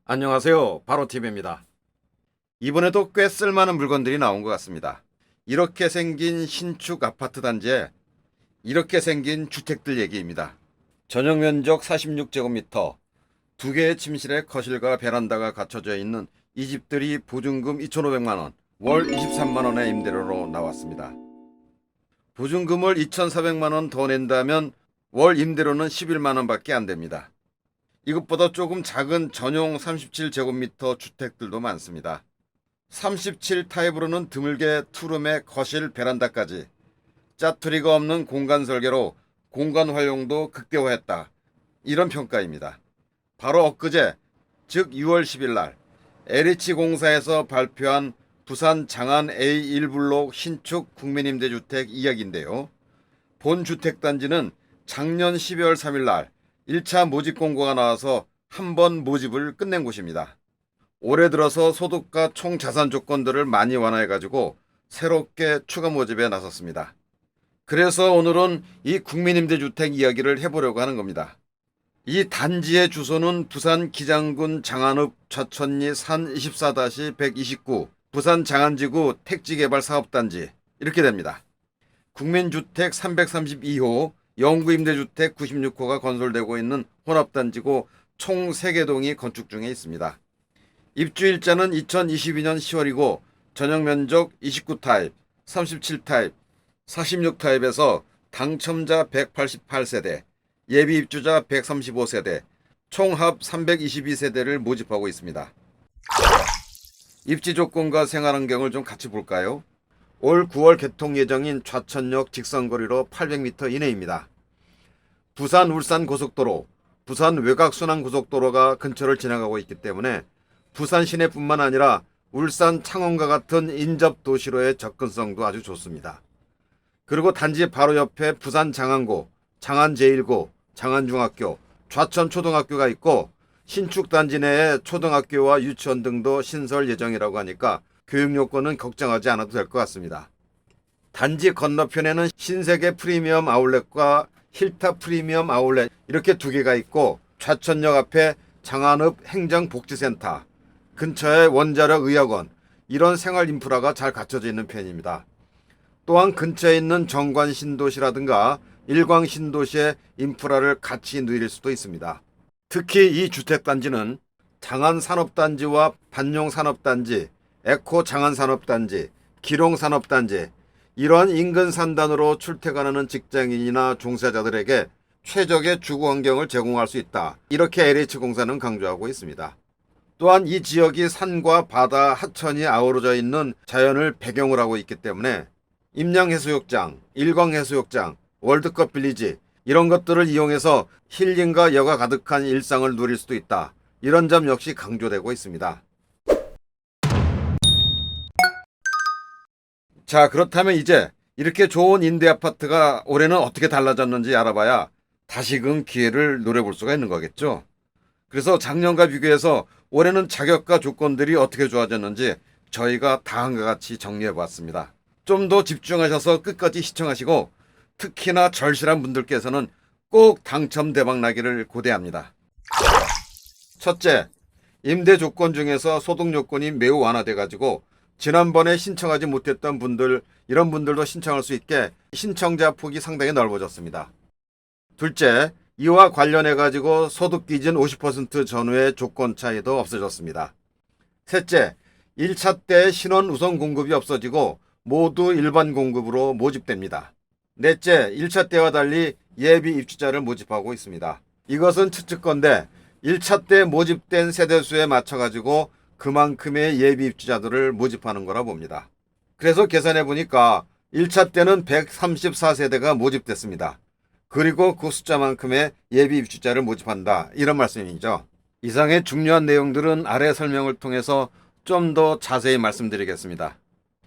안녕하세요. 바로TV입니다. 이번에도 꽤 쓸만한 물건들이 나온 것 같습니다. 이렇게 생긴 신축 아파트 단지에 이렇게 생긴 주택들 얘기입니다. 전용 면적 46제곱미터, 두 개의 침실에 거실과 베란다가 갖춰져 있는 이 집들이 보증금 2,500만원, 월 23만원의 임대료로 나왔습니다. 보증금을 2,400만원 더 낸다면 월 임대료는 11만원밖에 안 됩니다. 이것보다 조금 작은 전용 37제곱미터 주택들도 많습니다. 37 타입으로는 드물게 투룸에 거실, 베란다까지 짜투리가 없는 공간 설계로 공간 활용도 극대화했다. 이런 평가입니다. 바로 엊그제, 즉 6월 10일 날 LH공사에서 발표한 부산 장안 A1블록 신축 국민임대주택 이야기인데요. 본 주택단지는 작년 12월 3일 날 1차 모집 공고가 나와서 한 번 모집을 끝낸 곳입니다. 올해 들어서 소득과 총 자산 조건들을 많이 완화해가지고 새롭게 추가 모집에 나섰습니다. 그래서 오늘은 이 국민임대주택 이야기를 해보려고 하는 겁니다. 이 단지의 주소는 부산 기장군 장안읍 좌천리 산 24-129 부산 장안지구 택지개발사업단지 이렇게 됩니다. 국민주택 332호 영구임대주택 96호가 건설되고 있는 혼합단지고 총 3개 동이 건축 중에 있습니다. 입주일자는 2022년 10월이고 전용면적 29타입, 37타입, 46타입에서 당첨자 188세대, 예비입주자 135세대, 총합 322세대를 모집하고 있습니다. 입지 조건과 생활환경을 좀 같이 볼까요? 올 9월 개통 예정인 좌천역 직선거리로 800m 이내입니다. 부산 울산 고속도로, 부산 외곽순환 고속도로가 근처를 지나가고 있기 때문에 부산 시내뿐만 아니라 울산 창원과 같은 인접 도시로의 접근성도 아주 좋습니다. 그리고 단지 바로 옆에 부산 장안고, 장안제일고, 장안중학교, 좌천초등학교가 있고 신축 단지 내에 초등학교와 유치원 등도 신설 예정이라고 하니까 교육 요건은 걱정하지 않아도 될 것 같습니다. 단지 건너편에는 신세계 프리미엄 아울렛과 힐타 프리미엄 아울렛 이렇게 두 개가 있고 좌천역 앞에 장안읍 행정복지센터, 근처에 원자력 의학원 이런 생활 인프라가 잘 갖춰져 있는 편입니다. 또한 근처에 있는 정관 신도시라든가 일광 신도시의 인프라를 같이 누릴 수도 있습니다. 특히 이 주택단지는 장안산업단지와 반용산업단지, 에코 장안산업단지, 기롱산업단지 이러한 인근 산단으로 출퇴근하는 직장인이나 종사자들에게 최적의 주거 환경을 제공할 수 있다. 이렇게 LH공사는 강조하고 있습니다. 또한 이 지역이 산과 바다, 하천이 아우러져 있는 자연을 배경으로 하고 있기 때문에 임양해수욕장, 일광해수욕장, 월드컵 빌리지 이런 것들을 이용해서 힐링과 여가 가득한 일상을 누릴 수도 있다. 이런 점 역시 강조되고 있습니다. 자, 그렇다면 이제 이렇게 좋은 임대 아파트가 올해는 어떻게 달라졌는지 알아봐야 다시금 기회를 노려볼 수가 있는 거겠죠. 그래서 작년과 비교해서 올해는 자격과 조건들이 어떻게 좋아졌는지 저희가 다음과 같이 정리해 보았습니다. 좀 더 집중하셔서 끝까지 시청하시고 특히나 절실한 분들께서는 꼭 당첨 대박 나기를 고대합니다. 첫째, 임대 조건 중에서 소득 요건이 매우 완화돼 가지고 지난번에 신청하지 못했던 분들, 이런 분들도 신청할 수 있게 신청자 폭이 상당히 넓어졌습니다. 둘째, 이와 관련해 가지고 소득 기준 50% 전후의 조건 차이도 없어졌습니다. 셋째, 1차 때 신원 우선 공급이 없어지고 모두 일반 공급으로 모집됩니다. 넷째, 1차 때와 달리 예비 입주자를 모집하고 있습니다. 이것은 추측건데 1차 때 모집된 세대수에 맞춰가지고 그만큼의 예비 입주자들을 모집하는 거라 봅니다. 그래서 계산해 보니까 1차 때는 134세대가 모집됐습니다. 그리고 그 숫자만큼의 예비 입주자를 모집한다. 이런 말씀이죠. 이상의 중요한 내용들은 아래 설명을 통해서 좀 더 자세히 말씀드리겠습니다.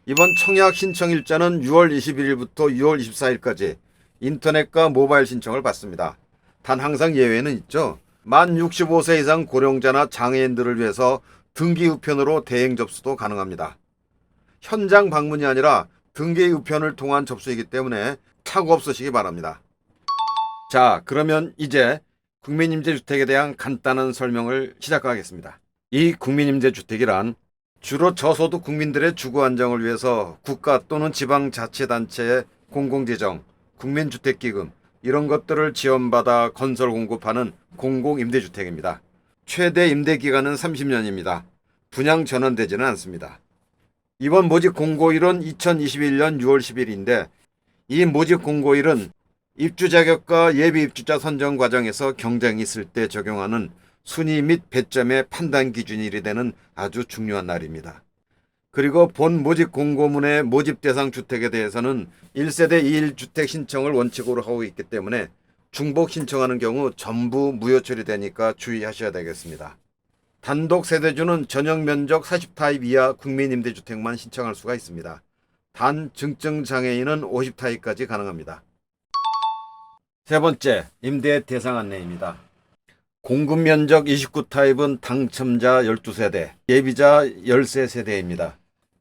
이번 청약 신청 일자는 6월 21일부터 6월 24일까지 인터넷과 모바일 신청을 받습니다. 단 항상 예외는 있죠. 만 65세 이상 고령자나 장애인들을 위해서 등기 우편으로 대행 접수도 가능합니다. 현장 방문이 아니라 등기 우편을 통한 접수이기 때문에 착오 없으시기 바랍니다. 자, 그러면 이제 국민임대주택에 대한 간단한 설명을 시작하겠습니다. 이 국민임대주택이란 주로 저소득 국민들의 주거 안정을 위해서 국가 또는 지방자치단체의 공공재정, 국민주택기금 이런 것들을 지원받아 건설 공급하는 공공임대주택입니다. 최대 임대기간은 30년입니다. 분양 전환되지는 않습니다. 이번 모집 공고일은 2021년 6월 10일인데 이 모집 공고일은 입주 자격과 예비 입주자 선정 과정에서 경쟁이 있을 때 적용하는 순위 및 배점의 판단 기준일이 되는 아주 중요한 날입니다. 그리고 본 모집 공고문의 모집 대상 주택에 대해서는 1세대 2일 주택 신청을 원칙으로 하고 있기 때문에 중복 신청하는 경우 전부 무효 처리되니까 주의하셔야 되겠습니다. 단독 세대주는 전용 면적 40타입 이하 국민임대주택만 신청할 수가 있습니다. 단 증증장애인은 50타입까지 가능합니다. 세 번째, 임대 대상 안내입니다. 공급 면적 29타입은 당첨자 12세대, 예비자 13세대입니다.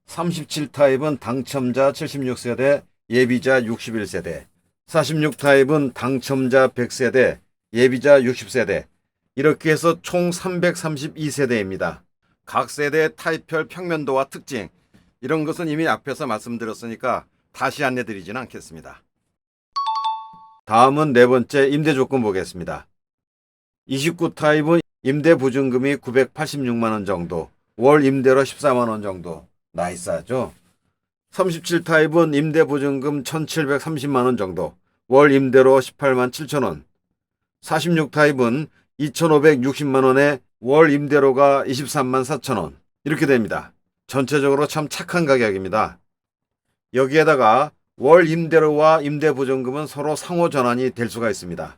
37타입은 당첨자 76세대, 예비자 61세대, 46타입은 당첨자 100세대, 예비자 60세대, 이렇게 해서 총 332세대입니다. 각 세대의 타입별 평면도와 특징, 이런 것은 이미 앞에서 말씀드렸으니까 다시 안내드리지는 않겠습니다. 다음은 네 번째 임대조건 보겠습니다. 29타입은 임대보증금이 986만원 정도, 월 임대료 14만원 정도, 나이스하죠? 37타입은 임대보증금 1730만원 정도, 월 임대료 18만 7천원, 46타입은 2560만원에 월 임대료가 23만 4천원, 이렇게 됩니다. 전체적으로 참 착한 가격입니다. 여기에다가 월 임대료와 임대보증금은 서로 상호 전환이 될 수가 있습니다.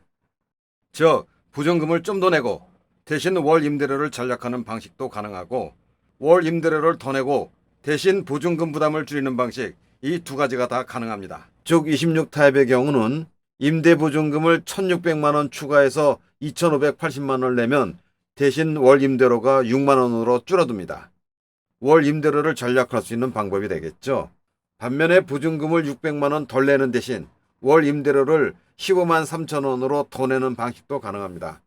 즉 보증금을 좀 더 내고 대신 월 임대료를 전략하는 방식도 가능하고 월 임대료를 더 내고 대신 보증금 부담을 줄이는 방식, 이 두 가지가 다 가능합니다. 즉 26타입의 경우는 임대보증금을 1600만원 추가해서 2580만원을 내면 대신 월 임대료가 6만원으로 줄어듭니다. 월 임대료를 전략할 수 있는 방법이 되겠죠. 반면에 보증금을 600만원 덜 내는 대신 월 임대료를 15만 3천원으로 더 내는 방식도 가능합니다.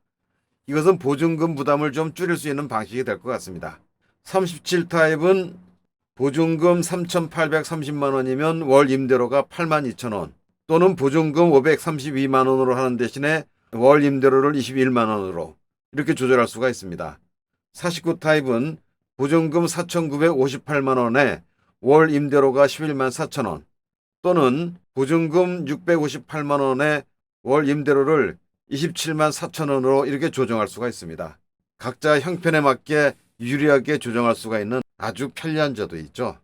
이것은 보증금 부담을 좀 줄일 수 있는 방식이 될 것 같습니다. 37타입은 보증금 3,830만원이면 월 임대료가 8만 2천원 또는 보증금 532만원으로 하는 대신에 월 임대료를 21만원으로 이렇게 조절할 수가 있습니다. 49타입은 보증금 4,958만원에 월 임대료가 11만 4천원 또는 보증금 658만원에 월 임대료를 27만 4천원으로 이렇게 조정할 수가 있습니다. 각자 형편에 맞게 유리하게 조정할 수가 있는 아주 편리한 제도 있죠.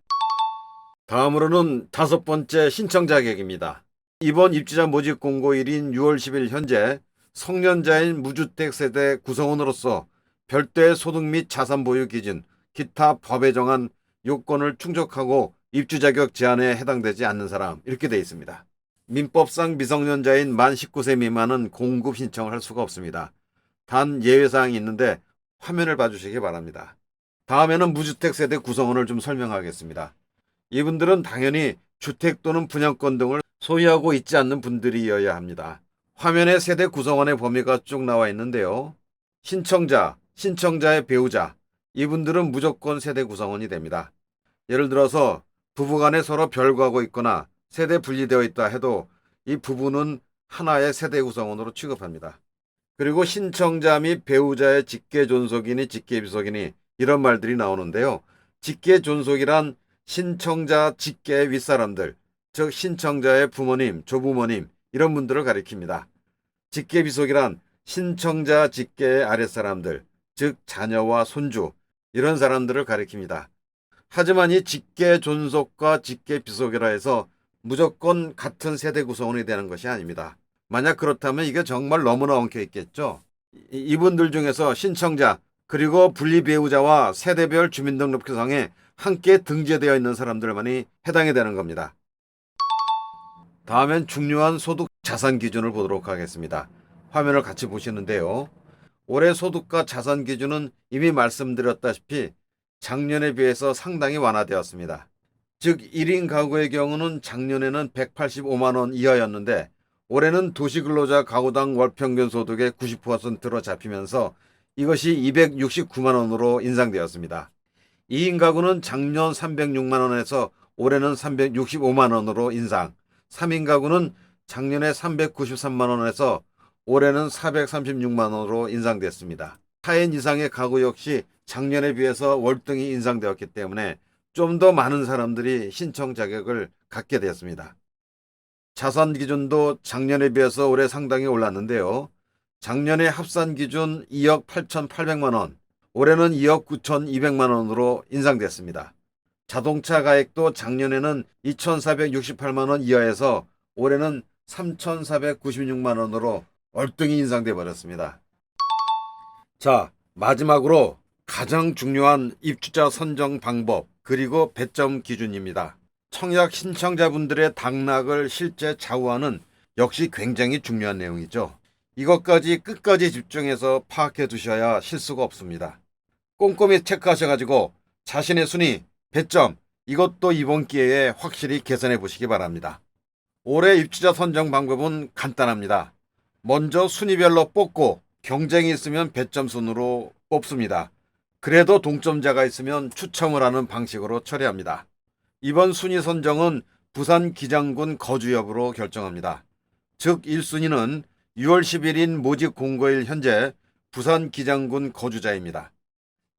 다음으로는 다섯 번째 신청 자격입니다. 이번 입주자 모집 공고일인 6월 10일 현재 성년자인 무주택 세대 구성원으로서 별도의 소득 및 자산 보유 기준, 기타 법에 정한 요건을 충족하고 입주 자격 제한에 해당되지 않는 사람, 이렇게 되어 있습니다. 민법상 미성년자인 만 19세 미만은 공급 신청을 할 수가 없습니다. 단 예외사항이 있는데 화면을 봐주시기 바랍니다. 다음에는 무주택 세대 구성원을 좀 설명하겠습니다. 이분들은 당연히 주택 또는 분양권 등을 소유하고 있지 않는 분들이어야 합니다. 화면에 세대 구성원의 범위가 쭉 나와 있는데요. 신청자, 신청자의 배우자, 이분들은 무조건 세대 구성원이 됩니다. 예를 들어서 부부간에 서로 별거하고 있거나 세대 분리되어 있다 해도 이 부부는 하나의 세대 구성원으로 취급합니다. 그리고 신청자 및 배우자의 직계존속이니 직계비속이니 이런 말들이 나오는데요. 직계존속이란 신청자 직계의 윗사람들, 즉 신청자의 부모님, 조부모님 이런 분들을 가리킵니다. 직계비속이란 신청자 직계의 아랫사람들, 즉 자녀와 손주 이런 사람들을 가리킵니다. 하지만 이 직계존속과 직계비속이라 해서 무조건 같은 세대 구성원이 되는 것이 아닙니다. 만약 그렇다면 이게 정말 너무나 엉켜 있겠죠. 이분들 중에서 신청자 그리고 분리 배우자와 세대별 주민등록표상에 함께 등재되어 있는 사람들만이 해당이 되는 겁니다. 다음엔 중요한 소득 자산 기준을 보도록 하겠습니다. 화면을 같이 보시는데요. 올해 소득과 자산 기준은 이미 말씀드렸다시피 작년에 비해서 상당히 완화되었습니다. 즉 1인 가구의 경우는 작년에는 185만원 이하였는데 올해는 도시근로자 가구당 월평균 소득의 90%로 잡히면서 이것이 269만 원으로 인상되었습니다. 2인 가구는 작년 306만 원에서 올해는 365만 원으로 인상, 3인 가구는 작년에 393만 원에서 올해는 436만 원으로 인상됐습니다. 4인 이상의 가구 역시 작년에 비해서 월등히 인상되었기 때문에 좀 더 많은 사람들이 신청 자격을 갖게 되었습니다. 자산 기준도 작년에 비해서 올해 상당히 올랐는데요. 작년에 합산 기준 2억 8,800만 원, 올해는 2억 9,200만 원으로 인상됐습니다. 자동차 가액도 작년에는 2,468만 원 이하에서 올해는 3,496만 원으로 월등히 인상돼 버렸습니다. 자, 마지막으로 가장 중요한 입주자 선정 방법 그리고 배점 기준입니다. 청약 신청자분들의 당락을 실제 좌우하는 역시 굉장히 중요한 내용이죠. 이것까지 끝까지 집중해서 파악해 두셔야 실수가 없습니다. 꼼꼼히 체크하셔가지고 자신의 순위, 배점 이것도 이번 기회에 확실히 계산해 보시기 바랍니다. 올해 입주자 선정 방법은 간단합니다. 먼저 순위별로 뽑고 경쟁이 있으면 배점 순으로 뽑습니다. 그래도 동점자가 있으면 추첨을 하는 방식으로 처리합니다. 이번 순위 선정은 부산 기장군 거주 여부로 결정합니다. 즉 1순위는 6월 10일인 모집 공고일 현재 부산 기장군 거주자입니다.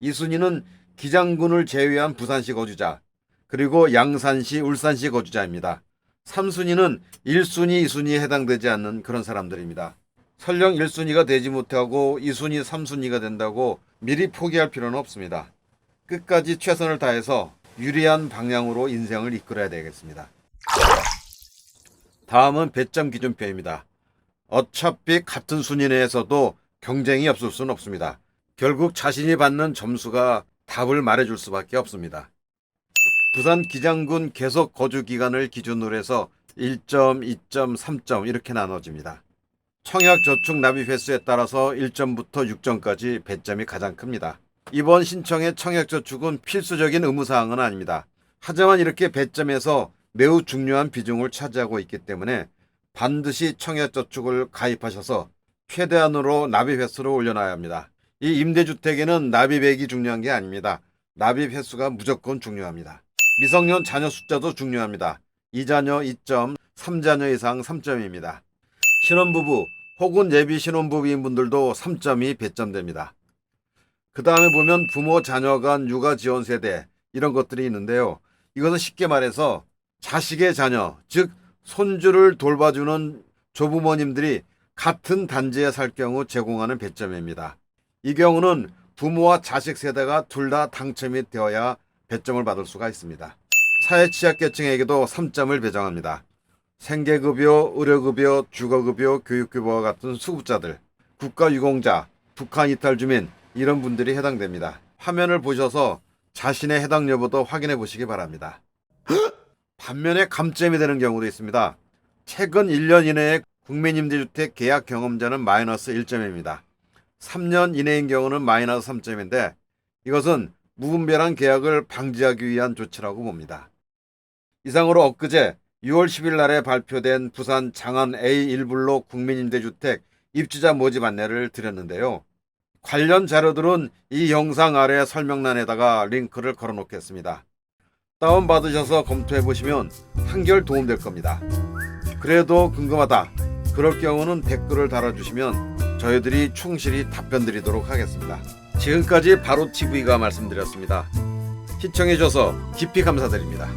2순위는 기장군을 제외한 부산시 거주자, 그리고 양산시, 울산시 거주자입니다. 3순위는 1순위, 2순위에 해당되지 않는 그런 사람들입니다. 설령 1순위가 되지 못하고 2순위, 3순위가 된다고 미리 포기할 필요는 없습니다. 끝까지 최선을 다해서 유리한 방향으로 인생을 이끌어야 되겠습니다. 다음은 배점 기준표입니다. 어차피 같은 순위 내에서도 경쟁이 없을 수는 없습니다. 결국 자신이 받는 점수가 답을 말해줄 수밖에 없습니다. 부산 기장군 계속 거주 기간을 기준으로 해서 1점, 2점, 3점 이렇게 나눠집니다. 청약 저축 납입 횟수에 따라서 1점부터 6점까지 배점이 가장 큽니다. 이번 신청의 청약 저축은 필수적인 의무사항은 아닙니다. 하지만 이렇게 배점에서 매우 중요한 비중을 차지하고 있기 때문에 반드시 청약 저축을 가입하셔서 최대한으로 납입 횟수를 올려놔야 합니다. 이 임대주택에는 납입액이 중요한 게 아닙니다. 납입 횟수가 무조건 중요합니다. 미성년 자녀 숫자도 중요합니다. 2자녀 2점, 3자녀 이상 3점입니다. 신혼부부 혹은 예비 신혼부부인 분들도 3점이 배점됩니다. 그 다음에 보면 부모 자녀 간 육아 지원 세대 이런 것들이 있는데요. 이것은 쉽게 말해서 자식의 자녀, 즉 손주를 돌봐주는 조부모님들이 같은 단지에 살 경우 제공하는 배점입니다. 이 경우는 부모와 자식 세대가 둘 다 당첨이 되어야 배점을 받을 수가 있습니다. 사회취약계층에게도 3점을 배정합니다. 생계급여, 의료급여, 주거급여, 교육급여와 같은 수급자들, 국가유공자, 북한 이탈주민 이런 분들이 해당됩니다. 화면을 보셔서 자신의 해당 여부도 확인해 보시기 바랍니다. 반면에 감점이 되는 경우도 있습니다. 최근 1년 이내에 국민임대주택 계약 경험자는 마이너스 1점입니다. 3년 이내인 경우는 마이너스 3점인데 이것은 무분별한 계약을 방지하기 위한 조치라고 봅니다. 이상으로 엊그제 6월 10일 날에 발표된 부산 장안 A1블록 국민임대주택 입주자 모집 안내를 드렸는데요. 관련 자료들은 이 영상 아래 설명란에다가 링크를 걸어 놓겠습니다. 다운받으셔서 검토해 보시면 한결 도움될 겁니다. 그래도 궁금하다. 그럴 경우는 댓글을 달아주시면 저희들이 충실히 답변 드리도록 하겠습니다. 지금까지 바로TV가 말씀드렸습니다. 시청해 주셔서 깊이 감사드립니다.